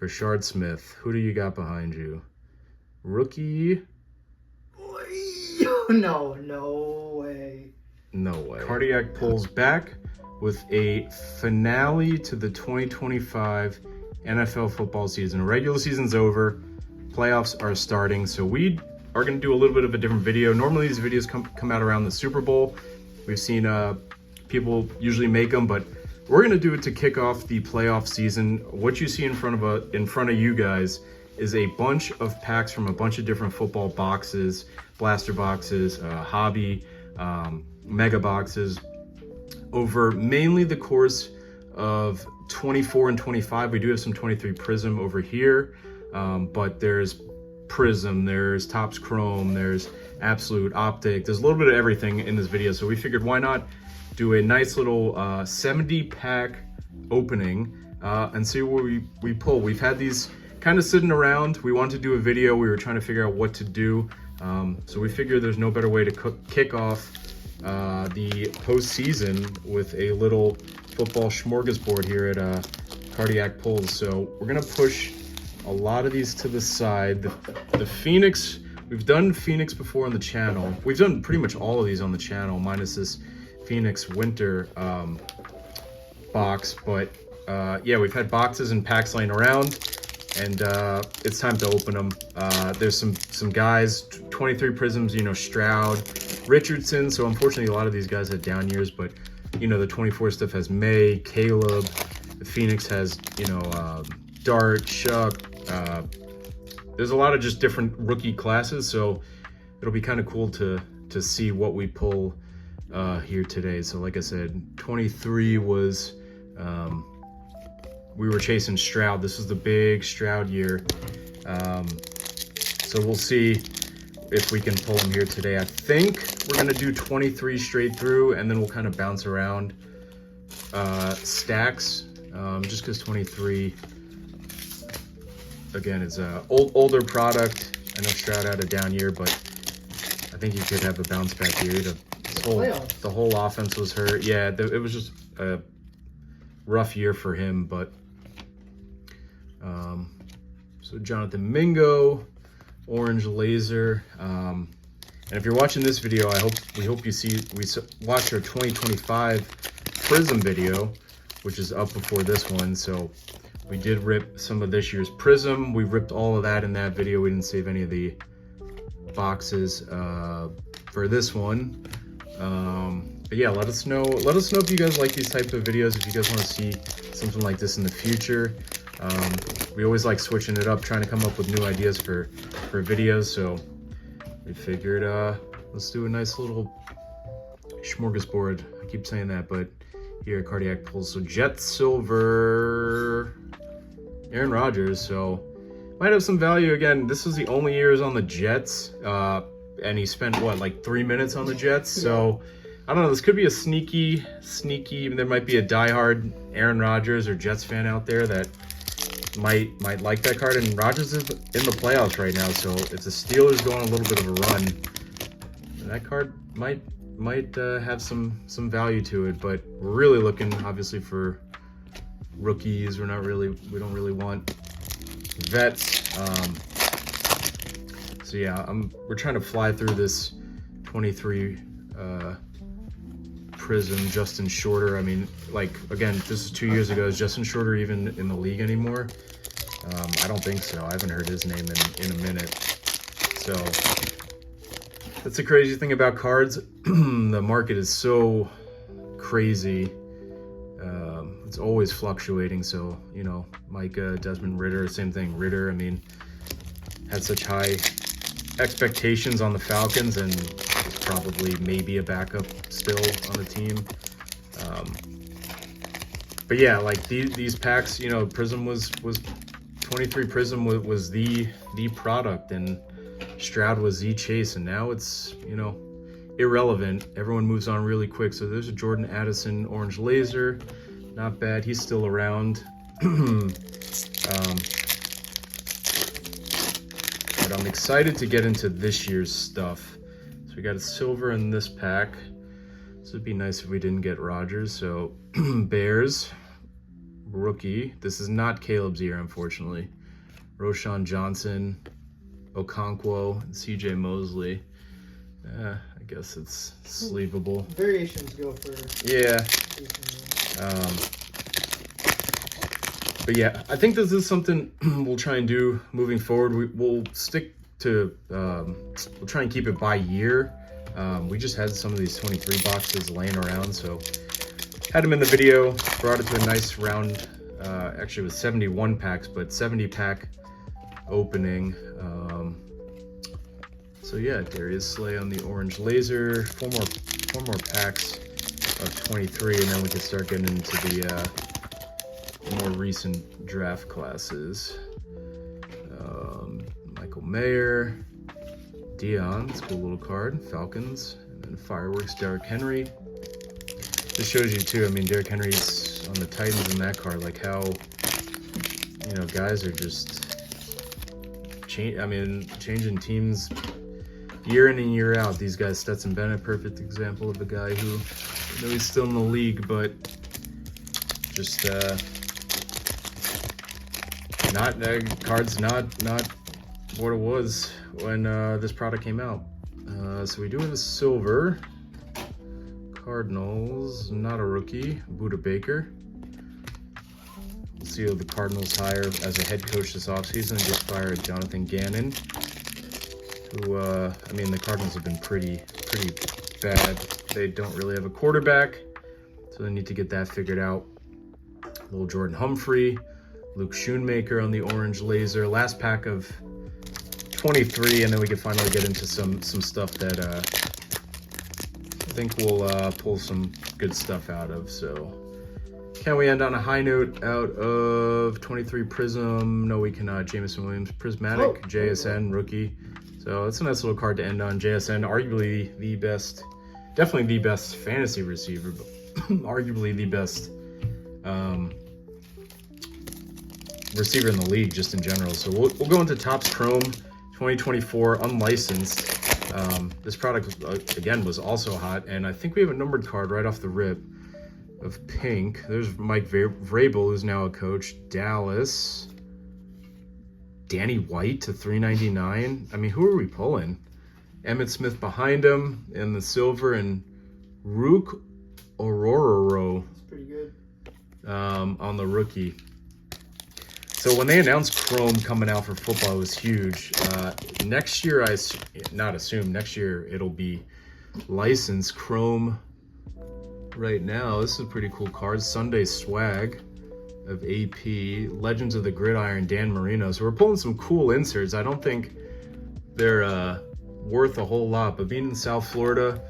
Brashard Smith. Who do you got behind you? Rookie? No way. No way. Cardiac pulls back with a finale to the 2025 NFL football season. Regular season's over. Playoffs are starting. So we are going to do a little bit of a different video. Normally these videos come out around the Super Bowl. We've seen people usually make them, but we're going to do it to kick off the playoff season. What you see in front of you guys is a bunch of packs from a bunch of different football boxes, blaster boxes, hobby, mega boxes, over mainly the course of 24 and 25. We do have some 23 Prism over here, but there's Prism, there's Topps Chrome, there's Absolute Optic. There's a little bit of everything in this video, so we figured why not do a nice little 70 pack opening and see what we pull. We've had these kind of sitting around. We wanted to do a video. We were trying to figure out what to do. So we figured there's no better way to kick off the postseason with a little football smorgasbord here at Cardiac Pulls. So we're gonna push a lot of these to the side. The Phoenix, we've done Phoenix before on the channel. We've done pretty much all of these on the channel, minus this Phoenix Winter box. But yeah, we've had boxes and packs laying around, and it's time to open them. There's some guys, 23 Prisms, you know, Stroud, Richardson. So unfortunately, a lot of these guys had down years, but you know, the 24 stuff has May, Caleb. The Phoenix has, you know, Dart, Shuck. There's a lot of just different rookie classes, so it'll be kind of cool to see what we pull here today. So like I said, 23 was, we were chasing Stroud. This is the big Stroud year. So we'll see if we can pull him here today. I think we're gonna do 23 straight through, and then we'll kind of bounce around stacks, just because 23, again, it's a older product. I know Stroud had a down year, but I think he could have a bounce back year. The whole offense was hurt. Yeah, it was just a rough year for him, but so Jonathan Mingo, Orange Laser, and if you're watching this video, we hope you see we watched our 2025 Prism video, which is up before this one. So we did rip some of this year's Prism. We ripped all of that in that video. We didn't save any of the boxes for this one. But yeah, let us know if you guys like these types of videos, if you guys want to see something like this in the future. We always like switching it up, trying to come up with new ideas for videos, so we figured let's do a nice little smorgasbord. I keep saying that, but here at Cardiac Pulls. So Jet Silver, Aaron Rodgers, so might have some value. Again, this was the only years on the Jets, and he spent what, like 3 minutes on the Jets. So I don't know, this could be a sneaky, there might be a diehard Aaron Rodgers or Jets fan out there that might like that card. And Rodgers is in the playoffs right now, so if the Steelers go on a little bit of a run, that card might have some value to it. But we're really looking obviously for rookies. We don't really want vets. So yeah, we're trying to fly through this 23 Prism Justin Shorter. I mean, like, again, this is 2 years ago. Is Justin Shorter even in the league anymore? I don't think so. I haven't heard his name in a minute. So that's the crazy thing about cards. The market is so crazy. It's always fluctuating. So, you know, Micah, Desmond Ridder, same thing. Ridder, I mean, had such high expectations on the Falcons, and is probably maybe a backup still on the team. But yeah, like these packs, you know, Prism was 23 Prism was the product, and Stroud was the chase, and now it's, you know, irrelevant. Everyone moves on really quick. So there's a Jordan Addison Orange Laser, not bad. He's still around. But I'm excited to get into this year's stuff. So we got a silver in this pack. This would be nice if we didn't get Rodgers. So Bears, rookie. This is not Caleb's year, unfortunately. Roschon Johnson, Okonkwo, and CJ Mosley. I guess it's sleevable. Variations go for... Yeah. But yeah, I think this is something we'll try and do moving forward. We'll stick to, we'll try and keep it by year. We just had some of these 23 boxes laying around, so had them in the video, brought it to a nice round, actually it was 71 packs, but 70 pack opening. So yeah, Darius Slay on the orange laser, four more packs of 23, and then we can start getting into the more recent draft classes. Michael Mayer, Dion, it's a cool little card, Falcons, and then Fireworks, Derrick Henry. This shows you too, I mean, Derrick Henry's on the Titans in that card, like how, you know, guys are just changing teams year in and year out. These guys, Stetson Bennett, perfect example of a guy who, you know, he's still in the league, but just card's not what it was when this product came out. So we do have a silver. Cardinals, not a rookie, Buda Baker. We'll see how the Cardinals hire as a head coach this offseason. Just fired Jonathan Gannon, who, I mean, the Cardinals have been pretty bad. They don't really have a quarterback, so they need to get that figured out. Little Jordan Humphrey, Luke Schoonmaker on the orange laser. Last pack of 23, and then we can finally get into some stuff that I think we'll pull some good stuff out of. So can we end on a high note out of 23 Prism? No, we cannot. Jameson Williams, Prismatic, JSN, rookie. So it's a nice little card to end on. JSN, arguably the best, definitely the best fantasy receiver, but arguably the best receiver in the league just in general. So we'll go into Topps Chrome 2024 unlicensed. This product, again, was also hot, and I think we have a numbered card right off the rip of pink. There's Mike Vrabel, who's now a coach. Dallas. Danny White to 399. I mean, who are we pulling? Emmitt Smith behind him in the silver, and Rook Orororo. That's pretty good. On the rookie. So when they announced Chrome coming out for football, it was huge. Next year, next year it'll be licensed Chrome. Right now, this is a pretty cool card. Sunday Swag of AP, Legends of the Gridiron, Dan Marino. So we're pulling some cool inserts. I don't think they're worth a whole lot, but being in South Florida,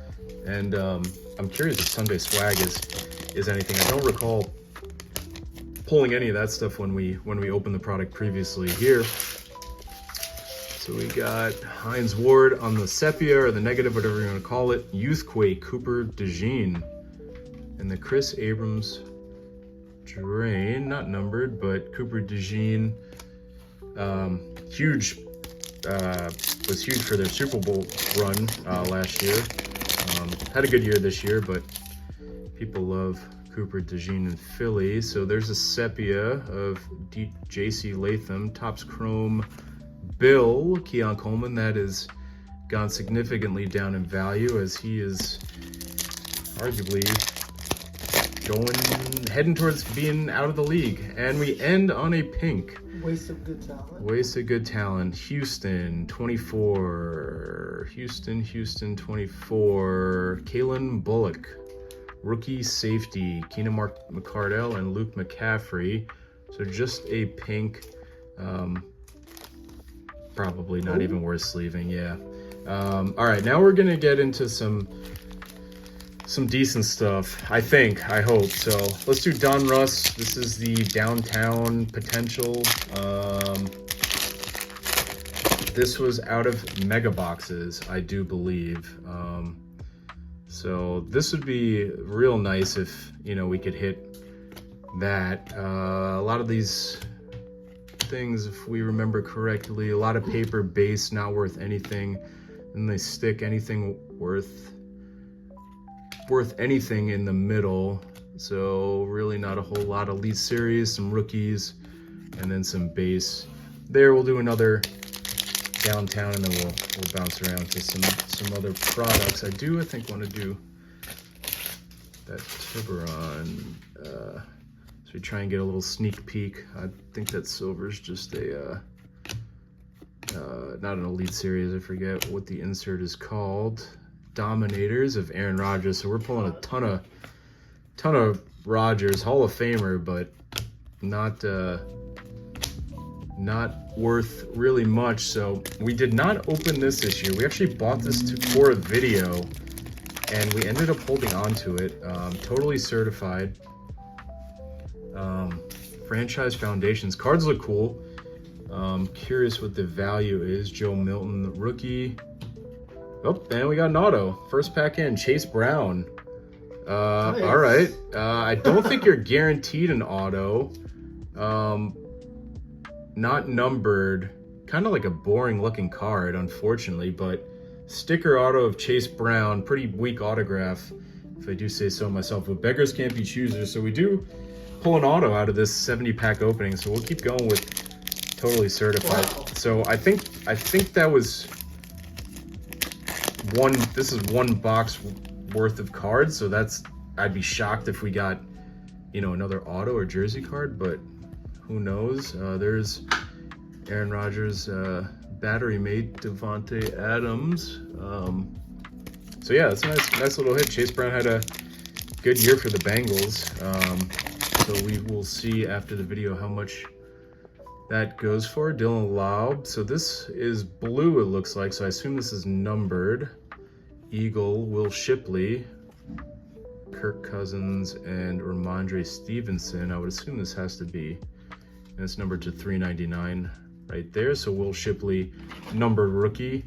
and I'm curious if Sunday Swag is anything. I don't recall pulling any of that stuff when we opened the product previously here. So we got Hines Ward on the sepia, or the negative, whatever you want to call it. Youthquake, Cooper DeJean, and the Chris Abrams Drain, not numbered, but Cooper DeJean, huge, was huge for their Super Bowl run last year. Had a good year this year, but people love Cooper DeJean in Philly. So there's a sepia of J.C. Latham, Topps Chrome Bill, Keon Coleman. That has gone significantly down in value, as he is arguably heading towards being out of the league. And we end on a pink. Waste of good talent. Waste of good talent. Houston 24. Houston 24. Kalen Bullock, rookie safety. Keenan McCardell and Luke McCaffrey. So just a pink. Probably not even worth sleeving. Yeah. All right, now we're gonna get into some decent stuff, I hope. So let's do Don Russ. This is the downtown potential. This was out of mega boxes, I do believe. So this would be real nice if, you know, we could hit that. A lot of these things, if we remember correctly, a lot of paper base, not worth anything. And they stick anything worth anything in the middle. So really not a whole lot. Elite Series, some rookies, and then some base. There we'll do another downtown, and then we'll bounce around to some other products. I think want to do that Tiburon. So we try and get a little sneak peek. I think that silver's just a not an Elite Series. I forget what the insert is called. Dominators of Aaron Rodgers. So we're pulling a ton of Rodgers, Hall of Famer, but not worth really much. So we did not open this year. We actually bought this for a video, and we ended up holding on to it. Totally certified. Franchise Foundations. Cards look cool. Curious what the value is. Joe Milton, the rookie. Oh, and we got an auto. First pack in, Chase Brown. Nice. All right. I don't think you're guaranteed an auto. Not numbered. Kind of like a boring looking card, unfortunately, but sticker auto of Chase Brown. Pretty weak autograph, if I do say so myself. But beggars can't be choosers, so we do pull an auto out of this 70 pack opening. So we'll keep going with totally certified. Wow. So I think that was this is one box worth of cards. So I'd be shocked if we got, another auto or jersey card, but who knows? There's Aaron Rodgers, battery mate Devontae Adams. So yeah, that's a nice little hit. Chase Brown had a good year for the Bengals. So we will see after the video how much that goes for. Dylan Laub. So this is blue, it looks like. So I assume this is numbered. Eagle, Will Shipley, Kirk Cousins, and Ramondre Stevenson. I would assume this has to be, and it's numbered to 399 right there. So Will Shipley, numbered rookie,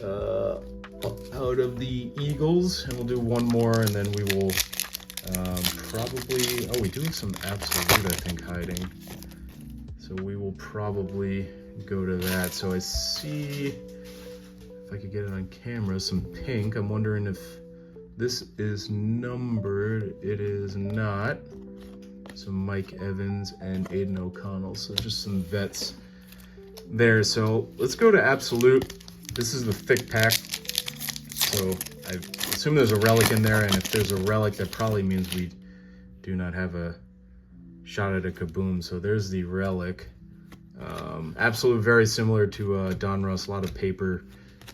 out of the Eagles. And we'll do one more, and then we will probably, we do have some Absolute, I think, hiding. So we will probably go to that. So I see, if I could get it on camera, some pink. I'm wondering if this is numbered. It is not. Some Mike Evans and Aiden O'Connell. So just some vets there. So let's go to Absolute. This is the thick pack. So I assume there's a relic in there, and if there's a relic, that probably means we do not have a shot at a Kaboom. So there's the relic. Absolute, very similar to Donruss. A lot of paper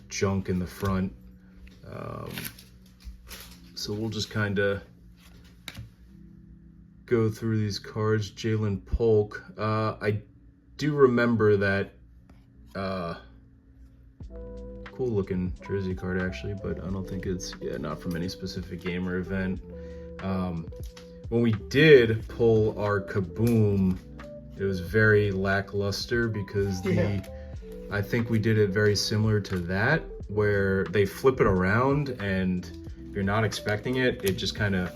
junk in the front. So we'll just kind of go through these cards. Jalen Polk. I do remember that cool looking jersey card, actually, but I don't think it's, not from any specific game or event. When we did pull our Kaboom, it was very lackluster because I think we did it very similar to that, where they flip it around and if you're not expecting it, it just kind of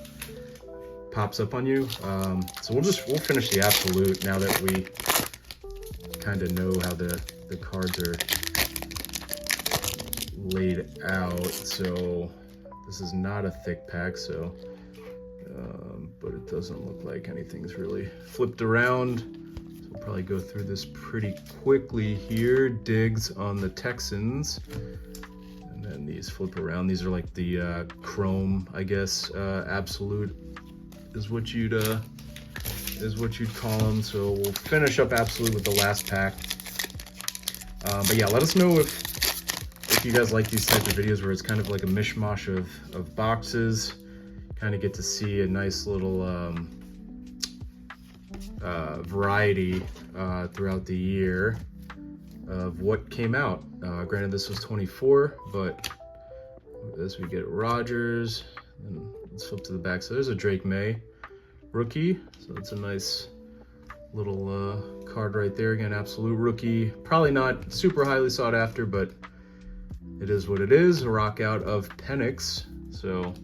pops up on you. So we'll finish the Absolute now that we kind of know how the cards are laid out. So this is not a thick pack, so but it doesn't look like anything's really flipped around. So we'll probably go through this pretty quickly here. Diggs on the Texans, and then these flip around. These are like the chrome, I guess. Absolute is what you'd call them. So we'll finish up Absolute with the last pack. But yeah, let us know if you guys like these types of videos where it's kind of like a mishmash of boxes. Kind of get to see a nice little variety throughout the year of what came out. Granted, this was 24, but as we get Rodgers, and let's flip to the back. So there's a Drake May rookie. So that's a nice little card right there. Again, Absolute rookie. Probably not super highly sought after, but it is what it is. A rock out of Penix. So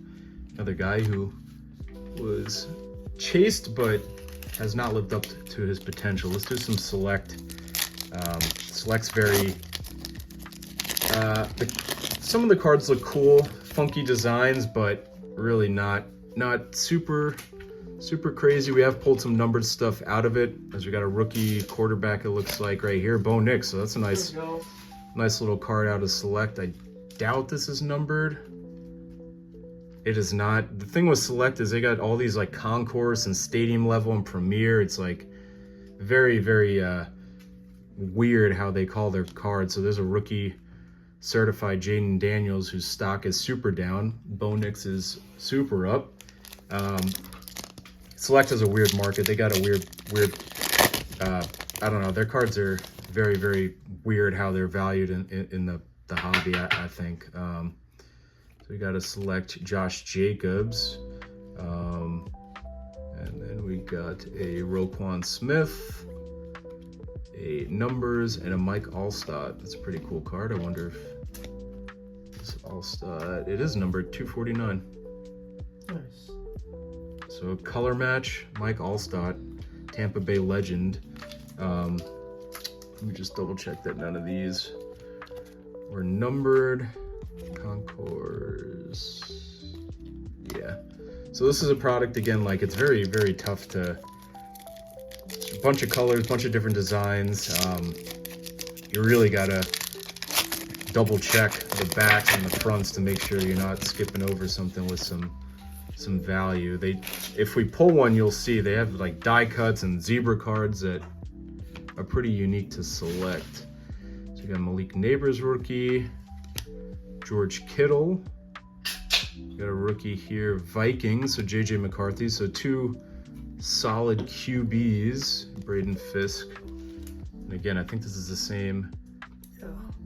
another guy who was chased but has not lived up to his potential. Let's do some Select. Select's very... some of the cards look cool, funky designs, but really not super super crazy. We have pulled some numbered stuff out of it, as we got a rookie quarterback, it looks like right here, Bo Nix. So that's a nice little card out of Select. I doubt this is numbered. It is not. The thing with Select is they got all these like concourse and stadium level and premier. It's like very, very weird how they call their cards. So there's a rookie certified Jaden Daniels whose stock is super down. Bo Nix is super up. Select has a weird market. They got a weird, I don't know. Their cards are very, very weird how they're valued in the hobby, I think. So we got to Select Josh Jacobs. And then we got a Roquan Smith, a Numbers, and a Mike Alstott. That's a pretty cool card. I wonder if this Alstott, it is numbered 249. Nice. So color match, Mike Alstott, Tampa Bay legend. Let me just double check that none of these were numbered. Concourse, yeah. So this is a product, again, like it's very, very tough to, a bunch of colors, bunch of different designs. You really gotta double check the backs and the fronts to make sure you're not skipping over something with some value. If we pull one, you'll see they have like die cuts and zebra cards that are pretty unique to Select. So we got Malik Neighbors rookie, George Kittle. Got a rookie here, Vikings, so J.J. McCarthy. So two solid QBs, Braden Fisk. And again, I think this is the same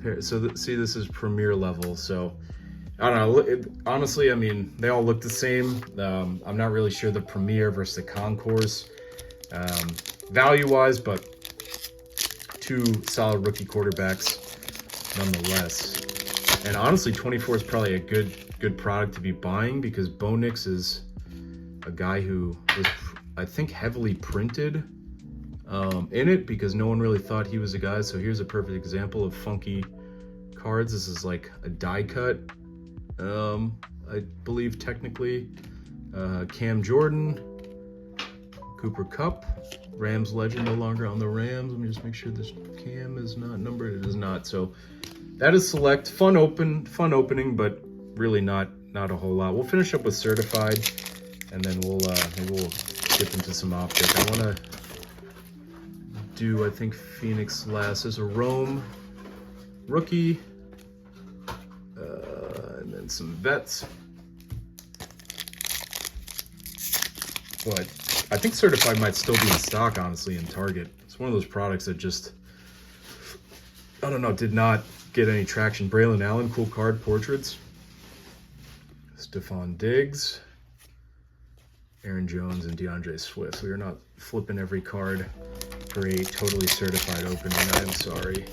pair. So see, this is premier level. So I don't know. Honestly, I mean, they all look the same. I'm not really sure the premier versus the concourse value-wise, but two solid rookie quarterbacks nonetheless. And honestly, 24 is probably a good product to be buying because Bo Nix is a guy who was, I think, heavily printed in it because no one really thought he was a guy. So here's a perfect example of funky cards. This is like a die cut, I believe technically. Cam Jordan, Cooper Kupp, Rams legend, no longer on the Rams. Let me just make sure this Cam is not numbered. It is not. So that is Select. Fun opening, but really not a whole lot. We'll finish up with Certified, and then we'll skip into some optic. I want to do, I think, Phoenix last. There's a Rome rookie, and then some vets. But I think Certified might still be in stock, honestly, in Target. It's one of those products that just, I don't know, did not get any traction. Braylon Allen, cool card, portraits. Stephon Diggs, Aaron Jones, and DeAndre Swift. We are not flipping every card for a totally certified opening. I am sorry.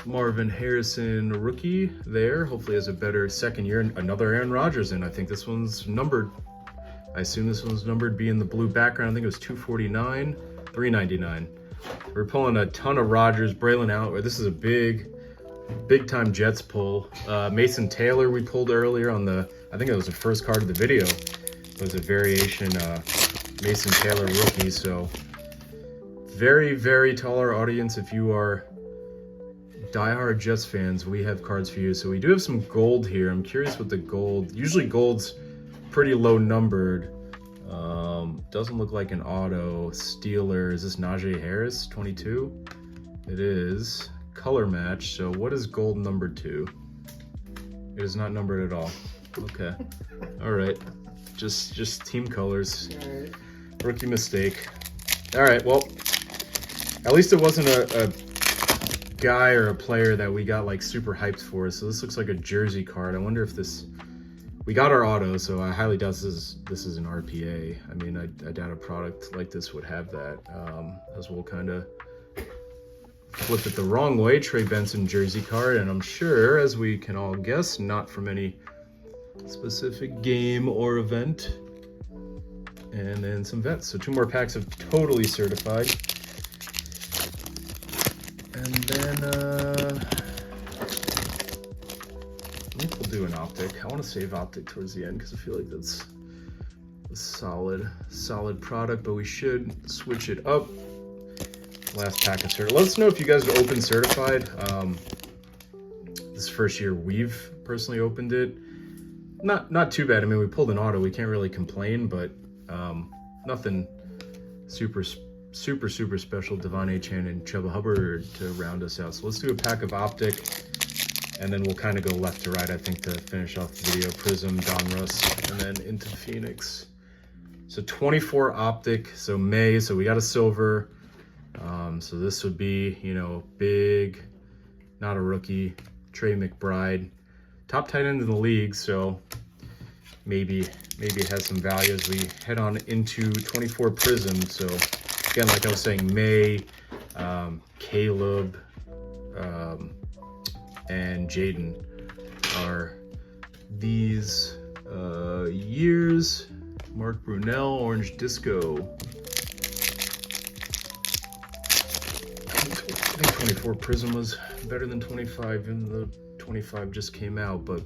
Marvin Harrison, rookie there. Hopefully has a better second year. Another Aaron Rodgers in. I think this one's numbered. I assume this one's numbered, being the blue background. I think it was 249, 399. We're pulling a ton of Rodgers. Braylon Allen. This is a big time Jets pull. Mason Taylor we pulled earlier on the, I think it was the first card of the video. It was a variation Mason Taylor rookie. So very, very taller audience. If you are diehard Jets fans, we have cards for you. So we do have some gold here. I'm curious what the gold, usually gold's pretty low numbered. Doesn't look like an auto. Steeler, is this Najee Harris, 22? It is. Color match. So what is gold numbered to? It is not numbered at all. Okay. All right. Just team colors. All right. Rookie mistake. All right. Well, at least it wasn't a guy or a player that we got like super hyped for. So this looks like a jersey card. I wonder if this, we got our auto, so I highly doubt this is an RPA. I mean, I doubt a product like this would have that. As we'll kind of flip it the wrong way. Trey Benson jersey card, and I'm sure, as we can all guess, not from any specific game or event. And then some vets. So two more packs of totally certified. And then I think we'll do an optic. I want to save optic towards the end because I feel like that's solid product, but we should switch it up. Last pack of cert. Let us know if you guys are open certified. This is the first year we've personally opened it. Not too bad. I mean, we pulled an auto. We can't really complain, but nothing super special. Devon Achane and Chuba Hubbard to round us out. So let's do a pack of Optic, and then we'll kind of go left to right, I think, to finish off the video. Prism, Donruss, and then into Phoenix. So 24 Optic, so May, so we got a silver. So this would be, you know, big, not a rookie, Trey McBride, top tight end in the league, so maybe it has some value as we head on into 24 Prism. So again, like I was saying, May, Caleb, and Jaden are these years. Mark Brunell, Orange Disco. I think 24 Prism was better than 25, and the 25 just came out, but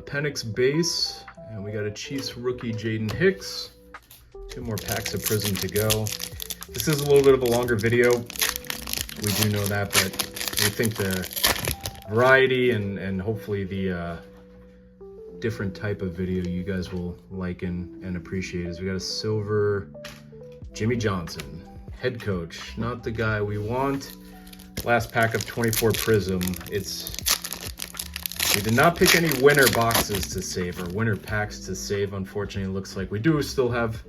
Penix base, and we got a Chiefs rookie, Jaden Hicks. 2 more packs of Prism to go. This is a little bit of a longer video. We do know that, but we think the variety and hopefully the different type of video you guys will like and appreciate is we got a silver Jimmy Johnson, head coach, not the guy we want. Last pack of 24 Prism. We did not pick any winner boxes to save or winner packs to save. Unfortunately, it looks like we do still have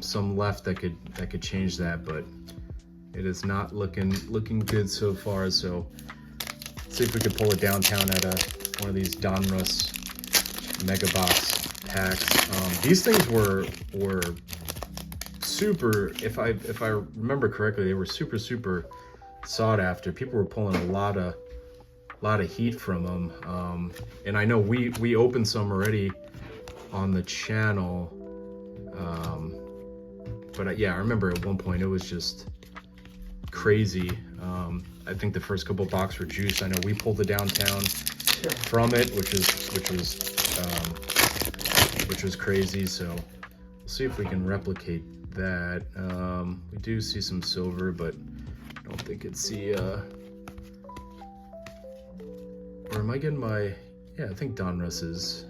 some left that could change that, but it is not looking good so far. So let's see if we could pull it downtown at one of these Donruss mega box packs. These things were super, if I remember correctly, they were super sought after. People were pulling a lot of heat from them, and I know we opened some already on the channel, but yeah, I remember at one point it was just crazy. I think the first couple boxes were juiced. I know we pulled the downtown from it, which was crazy. So we'll see if we can replicate that. We do see some silver, but I don't think it's or am I getting my, yeah, I think Donruss is,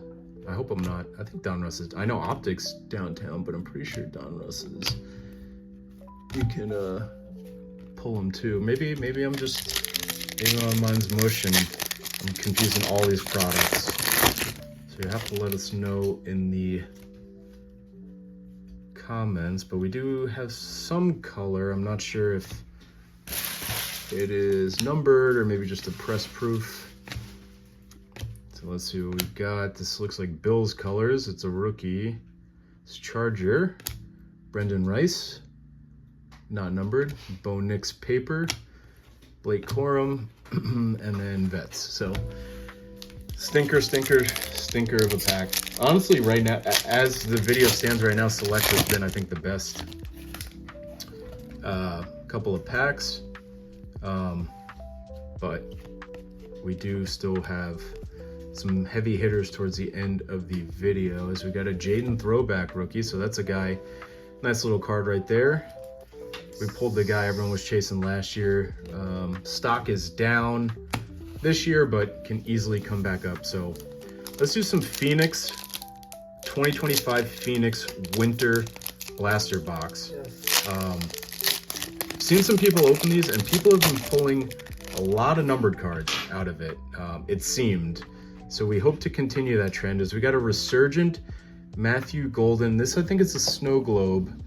I hope I'm not, I think Donruss is, I know Optic's downtown, but I'm pretty sure Donruss is, you can pull them too. Maybe I'm just, maybe my mind's mush and I'm confusing all these products. So you have to let us know in the comments, but we do have some color. I'm not sure if it is numbered or maybe just a press proof. So let's see what we've got. This looks like Bills colors. It's a rookie. It's Charger. Brendan Rice. Not numbered. Bo Nix paper. Blake Corum. And then Vets. So stinker of a pack. Honestly, right now, as the video stands right now, Select has been, I think, the best couple of packs. But we do still have some heavy hitters towards the end of the video, as we got a Jaden throwback rookie. So that's a guy, nice little card right there. We pulled the guy everyone was chasing last year. Stock is down this year, but can easily come back up. So let's do some Phoenix 2025 Phoenix Winter Blaster Box. Seen some people open these, and people have been pulling a lot of numbered cards out of it, it seemed. So we hope to continue that trend, as we got a Resurgent Matthew Golden. This, I think it's a Snow Globe.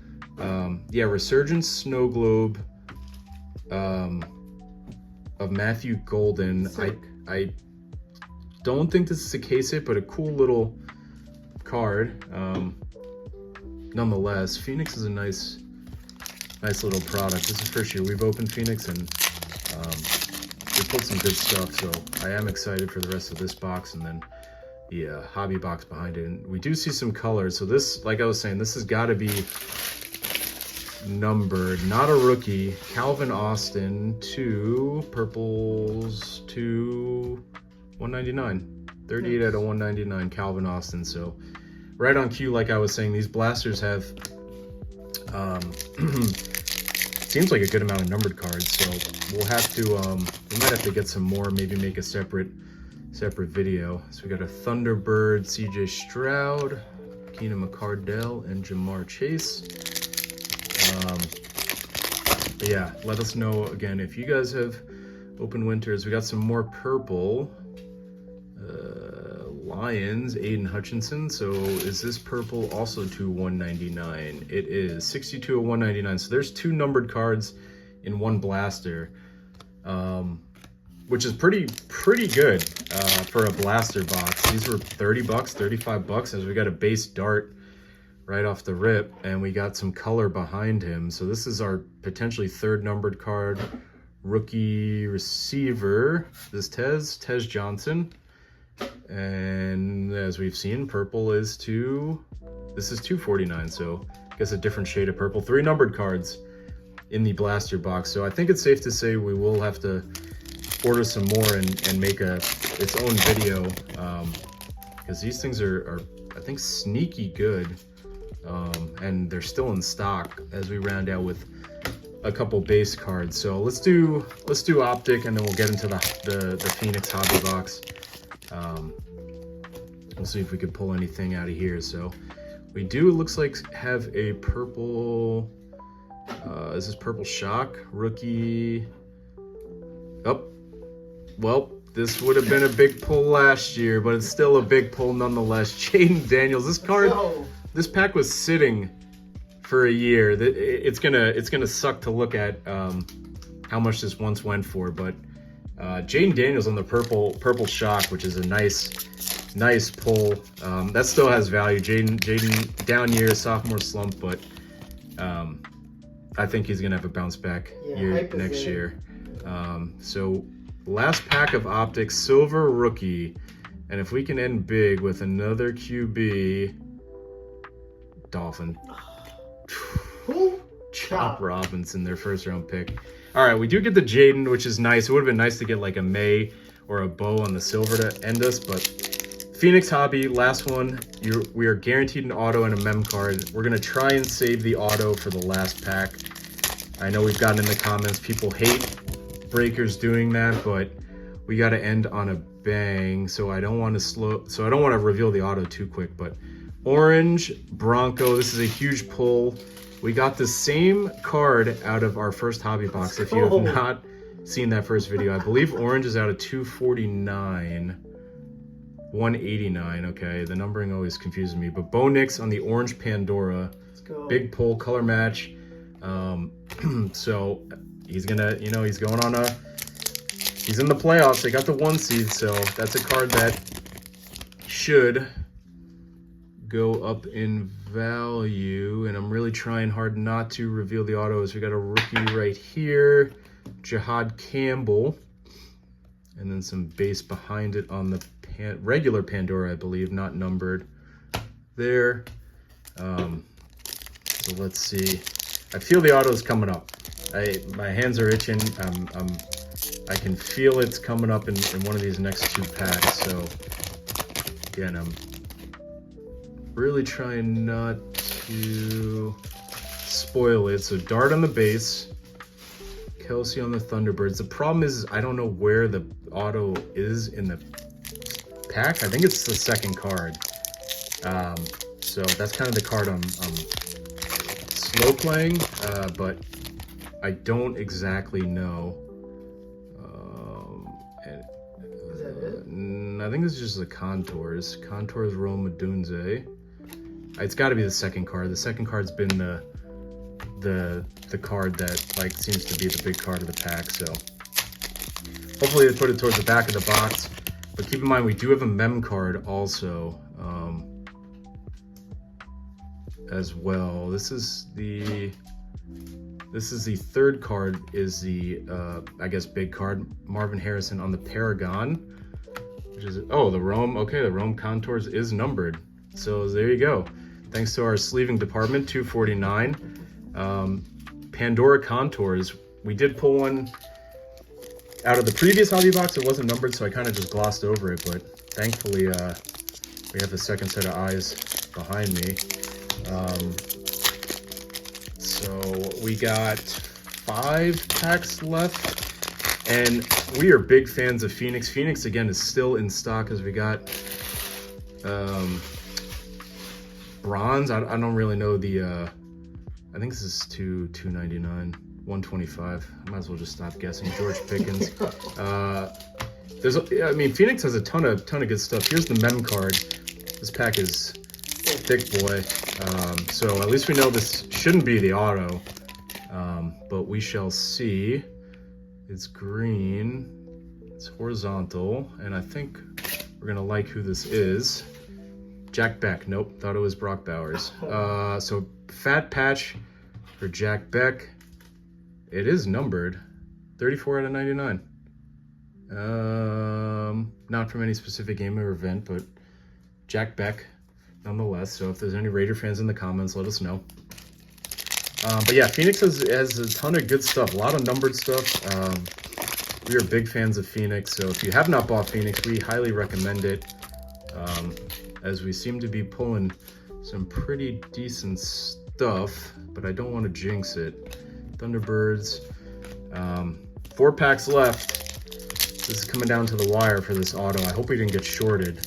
Yeah, Resurgent Snow Globe of Matthew Golden. I don't think this is a case hit, but a cool little card. Nonetheless, Phoenix is a nice little product. This is first year we've opened Phoenix, and we pulled some good stuff, so I am excited for the rest of this box and then the hobby box behind it. And we do see some colors. So this, like I was saying, this has got to be numbered, not a rookie. Calvin Austin, 2 purples, 2 199. 38 out of 199, Calvin Austin. So right on cue, like I was saying, these blasters have seems like a good amount of numbered cards. So we'll have to we might have to get some more, maybe make a separate video. So we got a Thunderbird, CJ Stroud, Keenan McCardell, and Jamar Chase. But yeah, let us know again if you guys have open winters. We got some more purple. Lions, Aiden Hutchinson. So is this purple also to 199? It is 62 of 199. So there's 2 numbered cards in 1 blaster, which is pretty good for a blaster box. These were $30, $35, as we got a base dart right off the rip, and we got some color behind him. So this is our potentially 3rd numbered card. Rookie receiver, this Tez Johnson. And as we've seen, purple is this is 249, so I guess a different shade of purple. 3 numbered cards in the blaster box. So I think it's safe to say we will have to order some more and make its own video, because these things are I think sneaky good, and they're still in stock as we round out with a couple base cards. So let's do optic, and then we'll get into the Phoenix hobby box. We'll see if we could pull anything out of here. So we do, it looks like, have a purple, is this Purple Shock rookie? Oh, well, this would have been a big pull last year, but it's still a big pull nonetheless. Jayden Daniels, this card, this pack was sitting for a year. It's gonna suck to look at how much this once went for, but Jayden Daniels on the purple shock, which is a nice pull. That still has value. Jayden down year, sophomore slump, but I think he's gonna have a bounce back year next year. So last pack of optics, silver rookie, and if we can end big with another QB, Dolphin. Chop Robinson, their 1st round pick. All right, we do get the Jayden, which is nice. It would have been nice to get like a May or a Bo on the silver to end us, but Phoenix Hobby, last one. We are guaranteed an auto and a mem card. We're gonna try and save the auto for the last pack. I know we've gotten in the comments, people hate breakers doing that, but we got to end on a bang. So I don't want to reveal the auto too quick, but orange Bronco, this is a huge pull. We got the same card out of our first hobby box. If you have not seen that first video, I believe orange is out of 249, 189. Okay, the numbering always confuses me. But Bo Nix on the orange Pandora, big pull, color match. So he's gonna, he's going on he's in the playoffs. They got the 1 seed, so that's a card that should go up in value, and I'm really trying hard not to reveal the autos. We got a rookie right here, Jahad Campbell, and then some base behind it on the regular Pandora, I believe, not numbered there. So let's see. I feel the autos coming up. My hands are itching. I can feel it's coming up in one of these next 2 packs. So again, I'm really trying not to spoil it. So Dart on the base, Kelsey on the Thunderbirds. The problem is I don't know where the auto is in the pack. I think it's the 2nd card. So that's kind of the card I'm slow playing, but I don't exactly know. Is that it? I think this is just the Contours. Contours Rome Dunze. It's got to be the 2nd card. The 2nd card's been the card that like seems to be the big card of the pack. So hopefully they put it towards the back of the box. But keep in mind we do have a mem card also as well. This is the 3rd card. Is the I guess big card, Marvin Harrison on the Paragon, which is the Rome. Okay, the Rome Contours is numbered. So there you go. Thanks to our sleeving department, 249. Pandora Contours. We did pull one out of the previous hobby box, it wasn't numbered, so I kind of just glossed over it, but thankfully we have the second set of eyes behind me. So we got 5 packs left, and we are big fans of Phoenix. Phoenix, again, is still in stock as we got bronze. I don't really know the, I think this is $299, 125. I might as well just stop guessing. George Pickens. I mean, Phoenix has a ton of good stuff. Here's the mem card. This pack is thick, boy. So at least we know this shouldn't be the auto, but we shall see. It's green, it's horizontal, and I think we're gonna like who this is. Jack Beck. Nope, thought it was Brock Bowers. So fat patch for Jack Beck. It is numbered, 34 out of 99. Not from any specific game or event, but Jack Beck nonetheless. So if there's any Raider fans in the comments, let us know. But yeah, Phoenix has a ton of good stuff, a lot of numbered stuff. We are big fans of Phoenix, so if you have not bought Phoenix, we highly recommend it, as we seem to be pulling some pretty decent stuff, but I don't want to jinx it. Thunderbirds, 4 packs left. This is coming down to the wire for this auto. I hope we didn't get shorted.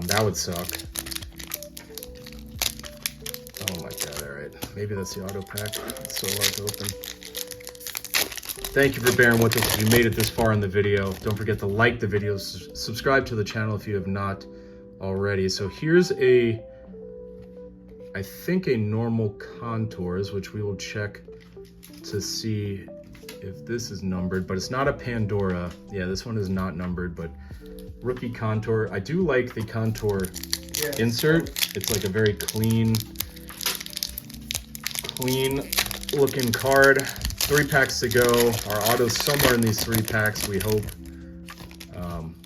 That would suck. Oh my god, all right. Maybe that's the auto pack. It's so hard to open. Thank you for bearing with us if you made it this far in the video. Don't forget to like the video, subscribe to the channel if you have not already. So here's I think a normal contours, which we will check to see if this is numbered, but it's not a Pandora. Yeah, this one is not numbered, but rookie contour. I do like the contour insert. It's like a very clean looking card. 3 packs to go. Our auto's somewhere in these 3 packs, we hope.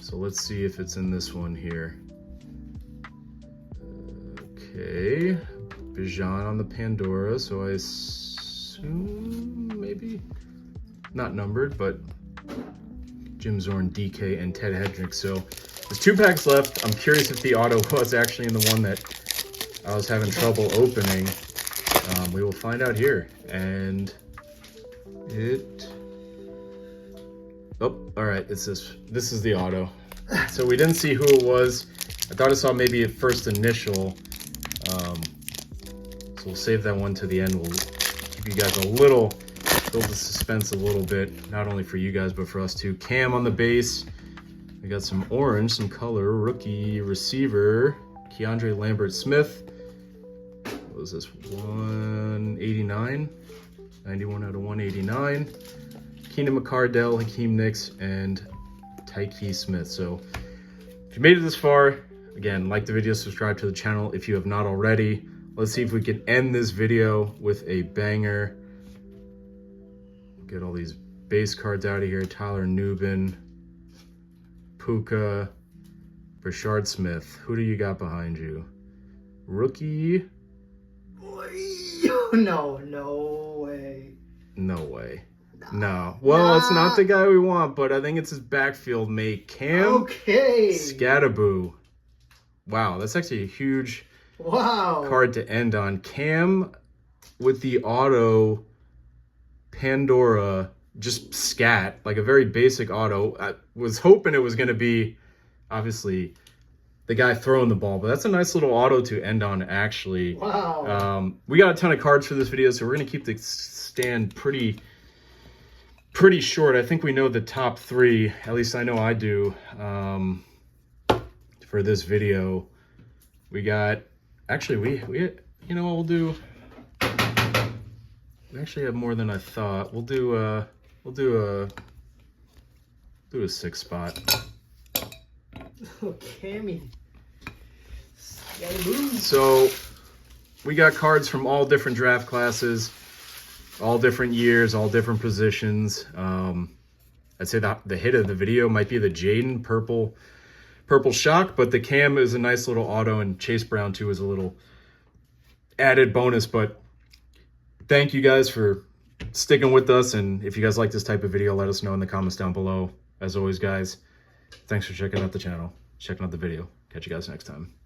So let's see if it's in this one here. Okay, Bijan on the Pandora, so I assume maybe not numbered, but Jim Zorn, DK, and Ted Hedrick. So there's 2 packs left. I'm curious if the auto was actually in the one that I was having trouble opening. We will find out here. And oh, all right, it's this. This is the auto. So we didn't see who it was. I thought I saw maybe a first initial. So we'll save that one to the end. We'll keep you guys build the suspense a little bit, not only for you guys, but for us too. Cam on the base. We got some orange, some color. Rookie receiver, Keandre Lambert-Smith. What was this, 189? 91 out of 189. Keenan McCardell, Hakeem Nicks, and Tyke Smith. So if you made it this far, again, like the video, subscribe to the channel if you have not already. Let's see if we can end this video with a banger. Get all these base cards out of here. Tyler Nubin, Puka, Brashard Smith. Who do you got behind you? Rookie? No way. No way. No. Well, it's not the guy we want, but I think it's his backfield mate, Cam 𝐶𝐨𝐬. Wow, that's actually a huge card to end on. Cam with the auto Pandora, just scat, like a very basic auto. I was hoping it was going to be, obviously, the guy throwing the ball, but that's a nice little auto to end on, actually. Wow. We got a ton of cards for this video, so we're going to keep the stand pretty short. I think we know the top 3, at least I know I do, for this video. We got, actually, we you know what we'll do? We actually have more than I thought. We'll do a 6 spot. Okay. So we got cards from all different draft classes, all different years, all different positions. I'd say the hit of the video might be the Jaden purple shock, but the Cam is a nice little auto, and Chase Brown too is a little added bonus. But thank you guys for sticking with us. And if you guys like this type of video, let us know in the comments down below. As always, guys, thanks for checking out the channel, checking out the video. Catch you guys next time.